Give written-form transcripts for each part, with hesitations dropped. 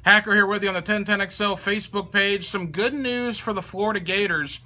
Hacker here with you on the 1010XL Facebook page. Some good news for the Florida Gators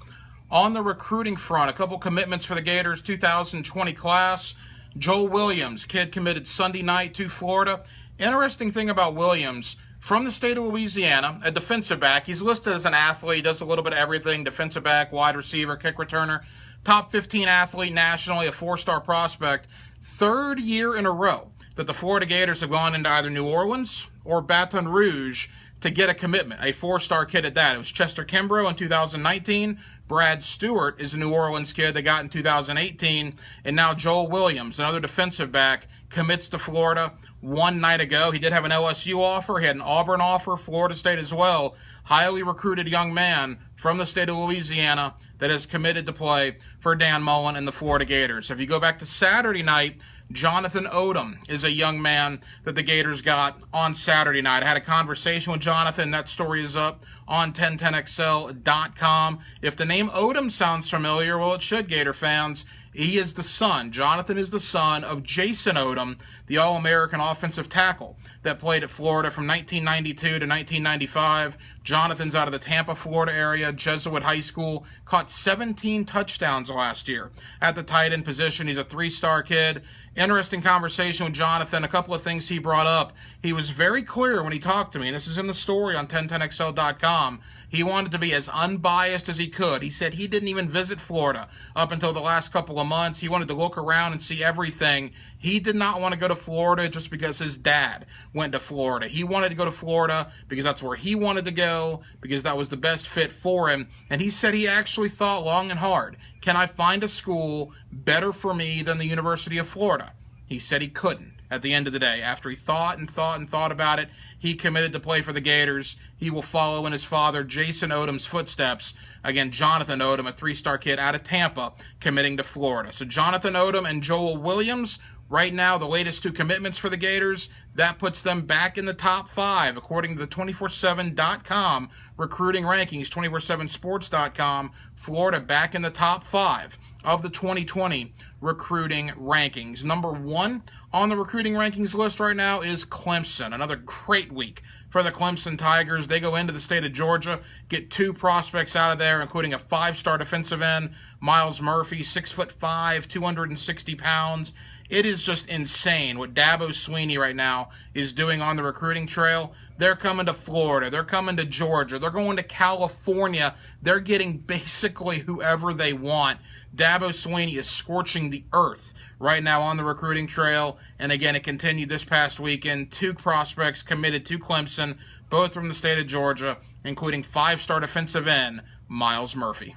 on the recruiting front. A couple commitments for the Gators 2020 class. Joel Williams, kid committed Sunday night to Florida. Interesting thing about Williams, from the state of Louisiana, a defensive back. He's listed as an athlete, does a little bit of everything, defensive back, wide receiver, kick returner. Top 15 athlete nationally, a 4-star prospect. Third year in a row that the Florida Gators have gone into either New Orleans or Baton Rouge to get a commitment, a 4-star kid at that. It was Chester Kimbrough in 2019. Brad Stewart is a New Orleans kid they got in 2018. And now Joel Williams, another defensive back, commits to Florida one night ago. He did have an LSU offer. He had an Auburn offer, Florida State as well. Highly recruited young man from the state of Louisiana that has committed to play for Dan Mullen and the Florida Gators. If you go back to Saturday night, Jonathan Odom is a young man that the Gators got on Saturday night. I had a conversation with Jonathan. That story is up on 1010XL.com. If the name Odom sounds familiar, well, it should, Gator fans. He is the son, Jonathan is the son of Jason Odom, the All-American offensive tackle that played at Florida from 1992 to 1995. Jonathan's out of the Tampa, Florida area, Jesuit High School, caught 17 touchdowns last year at the tight end position. He's a 3-star kid. Interesting conversation with Jonathan. A couple of things he brought up. He was very clear when he talked to me, and this is in the story on 1010XL.com. He wanted to be as unbiased as he could. He said he didn't even visit Florida up until the last couple of months. He wanted to look around and see everything. He did not want to go to Florida just because his dad went to Florida. He wanted to go to Florida because that's where he wanted to go, because that was the best fit for him. And he said he actually thought long and hard, can I find a school better for me than the University of Florida? He said he couldn't. At the end of the day, after he thought and thought and thought about it, he committed to play for the Gators. He will follow in his father, Jason Odom's footsteps. Again, Jonathan Odom, a 3-star kid out of Tampa, committing to Florida. So Jonathan Odom and Joel Williams, right now, the latest 2 commitments for the Gators, that puts them back in the top 5, according to the 247.com recruiting rankings, 247sports.com. Florida back in the top 5 of the 2020 recruiting rankings. Number 1 on the recruiting rankings list right now is Clemson. Another great week for the Clemson Tigers. They go into the state of Georgia, get 2 prospects out of there, including a 5-star defensive end, Myles Murphy, 6'5", 260 pounds. It is just insane what Dabo Swinney right now is doing on the recruiting trail. They're coming to Florida. They're coming to Georgia. They're going to California. They're getting basically whoever they want. Dabo Swinney is scorching the earth right now on the recruiting trail. And again, it continued this past weekend. 2 prospects committed to Clemson, both from the state of Georgia, including 5-star defensive end Myles Murphy.